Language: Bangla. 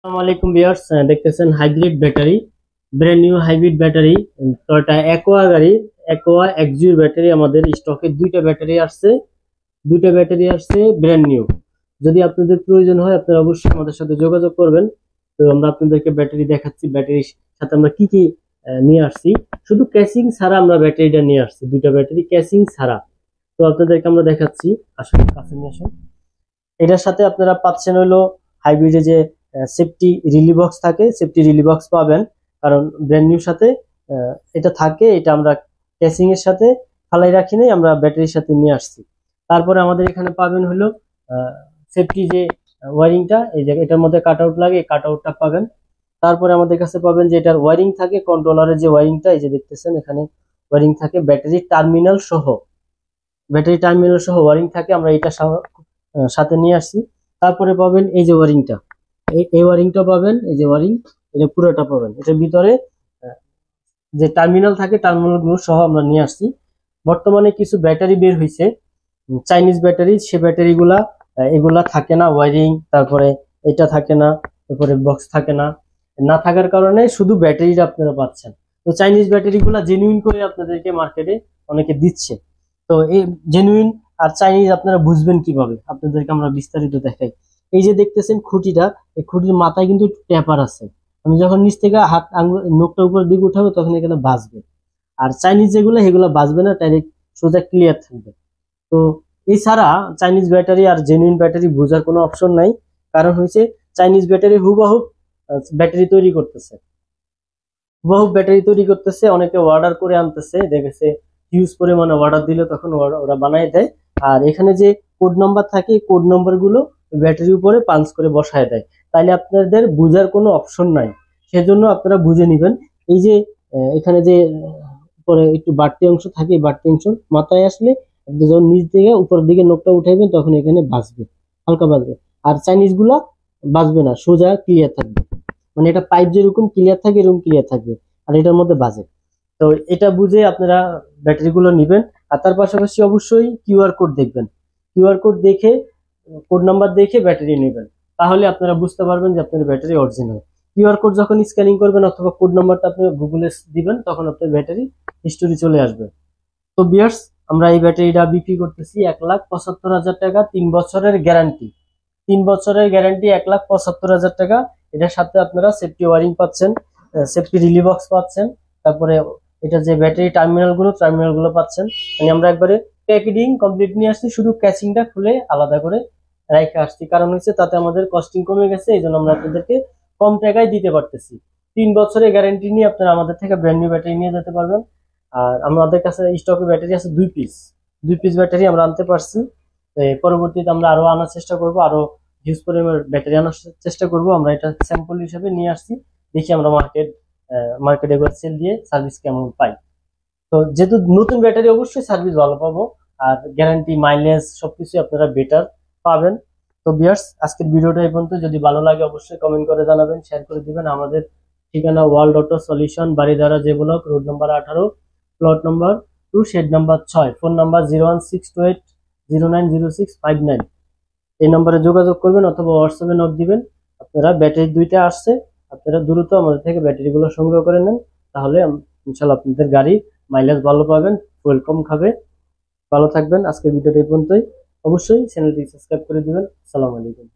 আসসালামু আলাইকুম ভিউয়ার্স, দেখতেছেন hybrid battery, brand new hybrid battery Toyota aqua গাড়ি, অ্যাকোয়া এক্সইউ ব্যাটারি আমাদের স্টকে দুইটা ব্যাটারি আসছে ব্র্যান্ড নিউ। যদি আপনাদের প্রয়োজন হয় আপনারা অবশ্যই আমাদের সাথে যোগাযোগ করবেন। তো আমরা আপনাদেরকে ব্যাটারি দেখাচ্ছি, ব্যাটারির সাথে আমরা কি কি নিয়ে আসছি। শুধু ক্যাসিং ছাড়া আমরা ব্যাটারিটা নিয়ে আসছি, দুইটা ব্যাটারি ক্যাসিং ছাড়া। তো আপনাদেরকে আমরা দেখাচ্ছি, আসলে কাছে নিয়ে আসুন। এটার সাথে আপনারা পাচ্ছেন হলো হাইব্রিডে যে সেফটি রিলি বক্স থাকে, সেফটি রিলি বক্স পাবেন, কারণ ব্র্যান্ড নিউর সাথে এটা থাকে। এটা আমরা কেসিং এর সাথে ফালাই রাখি নাই, আমরা ব্যাটারির সাথে নিয়ে আসছি। তারপরে আমাদের এখানে পাবেন হলো সেফটি যে ওয়ারিংটা, এই যে এটার মধ্যে কাট আউট লাগে, এই কাট আউটটা পাবেন। তারপরে আমাদের কাছে পাবেন যে এটার ওয়ারিং থাকে, কন্ট্রোলারের যে ওয়ারিংটা, এই যে দেখতেছেন এখানে ওয়ারিং থাকে, ব্যাটারি টার্মিনাল সহ ওয়ারিং থাকে, আমরা এটা সাথে নিয়ে আসছি। তারপরে পাবেন এই যে ওয়ারিংটা, এই ওয়ারিংটা পাবেন, এই যে ওয়ারিং, এটা পুরোটা পাবেন। এটার ভিতরে যে টার্মিনাল থাকে, টার্মিনাল গুলো সহ আমরা নিয়ে আসছি। বর্তমানে কিছু ব্যাটারি বের হয়েছে চাইনিজ ব্যাটারি, সে ব্যাটারি গুলা এগুলা থাকে না ওয়ারিং, তারপরে এটা থাকে না, তারপরে বক্স থাকে না, না থাকার কারণে শুধু ব্যাটারিটা আপনারা পাচ্ছেন। তো চাইনিজ ব্যাটারি গুলা জেনুইন করে আপনাদেরকে মার্কেটে অনেকে দিচ্ছে। তো এই জেনুইন আর চাইনিজ আপনারা বুঝবেন কিভাবে, আপনাদেরকে আমরা বিস্তারিত দেখাই। এই যে দেখতেছেন খুঁটিটা, এই খুঁটির মাথায় কিন্তু ট্যাপার আছে। আমি যখন নিচ থেকে হাত আঙুল নখটা উপর দিকে উঠাবো তখন এখানে বাজবে। আর চাইনিজ যেগুলো সেগুলো বাজবে না, ডাইরেক্ট সোজা ক্লিয়ার থাকবে। তো এছাড়া চাইনিজ ব্যাটারি আর জেনুইন ব্যাটারি বোঝার কোনো অপশন নাই। কারণ হচ্ছে চাইনিজ ব্যাটারি হুবহু ব্যাটারি তৈরি করতেছে, অনেকে অর্ডার করে আনতেছে, দেখেছে হিউজ পরিমাণে অর্ডার দিলে তখন ওরা বানায় দেয়। আর এখানে যে কোড নাম্বার থাকে, কোড নাম্বার গুলো ব্যাটারির উপরে পাঞ্চ করে বসায় দেয়। তাইলে আপনাদের বুঝার কোনো অপশন নাই, সেজন্য আপনারা বুঝে নিবেন। এই যে এখানে যে উপরে একটু বাড়তি অংশ থাকে, এই বাড়তি অংশ মাথায় আসলে যখন নিচ থেকে উপরের দিকে নখটা উঠাইবেন তখন এখানে বাজবে, হালকা বাজবে। আর চাইনিজ গুলা বাজবে না, সোজা ক্লিয়ার থাকবে। মানে এটা পাইপ যেরকম ক্লিয়ার থাকে এরকম ক্লিয়ার থাকবে, আর এটার মধ্যে বাজে। তো এটা বুঝে আপনারা ব্যাটারি গুলো নিবেন। আর তার পাশাপাশি অবশ্যই কিউআর কোড দেখবেন, কিউআর কোড দেখে, কোড নাম্বার দেখে ব্যাটারি নেবেন। তাহলে আপনারা বুঝতে পারবেন যে আপনার ব্যাটারি অরিজিনাল। কিউআর কোড যখন স্ক্যানিং করবেন অথবা কোড নাম্বারটা আপনি গুগলে দিবেন, তখন আপনার ব্যাটারি হিস্টোরি চলে আসবে। তো বিয়ার্স, আমরা এই ব্যাটারিটা বিক্রি করতেছি 1,75,000 টাকা, 3 বছরের গ্যারান্টি। 3 বছরের গ্যারান্টি 1,75,000 টাকা। এটার সাথে আপনারা সেফটি ওয়ারিং পাচ্ছেন, সেফটি রিলি বক্স পাচ্ছেন, তারপরে এটা যে ব্যাটারি টার্মিনাল গুলো পাচ্ছেন। মানে আমরা একবারে প্যাকেজিং কমপ্লিট নিয়ে আসছি, শুধু ক্যাচিংটা খুলে আলাদা করে রাইখে আসছি। কারণ হচ্ছে তাতে আমাদের কস্টিং কমে গেছে, এই জন্য আমরা আপনাদেরকে কম টাকায় দিতে পারতেছি। 3 বছরের গ্যারান্টি নিয়ে আপনারা আমাদের থেকে ব্র্যান্ড নিউ ব্যাটারি নিয়ে যেতে পারবেন। আর আমাদের কাছে স্টকে ব্যাটারি আছে 2 পিস ব্যাটারি আমরা আনতে পারছি। পরবর্তীতে আমরা আরো আনার চেষ্টা করব, আরো হিউজ পরিমাণ ব্যাটারি আনার চেষ্টা করব। আমরা এটা স্যাম্পল হিসেবে নিয়ে আসছি, দেখি আমরা মার্কেটে এগুলো সেল দিয়ে সার্ভিস কেমন পাই। তো যেহেতু নতুন ব্যাটারি, অবশ্যই সার্ভিস ভালো পাবো, আর গ্যারান্টি মাইলেজ সবকিছু আপনারা বেটার পাবেন। তো ভিউয়ার্স, আজকের ভিডিওটা এই পর্যন্ত। যদি ভালো লাগে অবশ্যই কমেন্ট করে জানাবেন, শেয়ার করে দিবেন। আমাদের ঠিকানা world auto solution, Baridhara J block, road number 18, plot number 2, shed number 6, phone number 01628090659। এই নম্বরে যোগাযোগ করবেন অথবা হোয়াটসঅ্যাপে নোট দিবেন। আপনারা ব্যাটারি দুইটা আসছে, আপনারা দ্রুত আমাদের থেকে ব্যাটারি গুলো সংগ্রহ করে নেন, তাহলে ইনশাল্লাহ আপনাদের গাড়ি মাইলেজ ভালো পাবেন, ফুয়েল কম খাবে। ভালো থাকবেন। আজকের ভিডিওটা এই পর্যন্তই। অবশ্যই চ্যানেলটি সাবস্ক্রাইব করে দিবেন। আসসালামু আলাইকুম।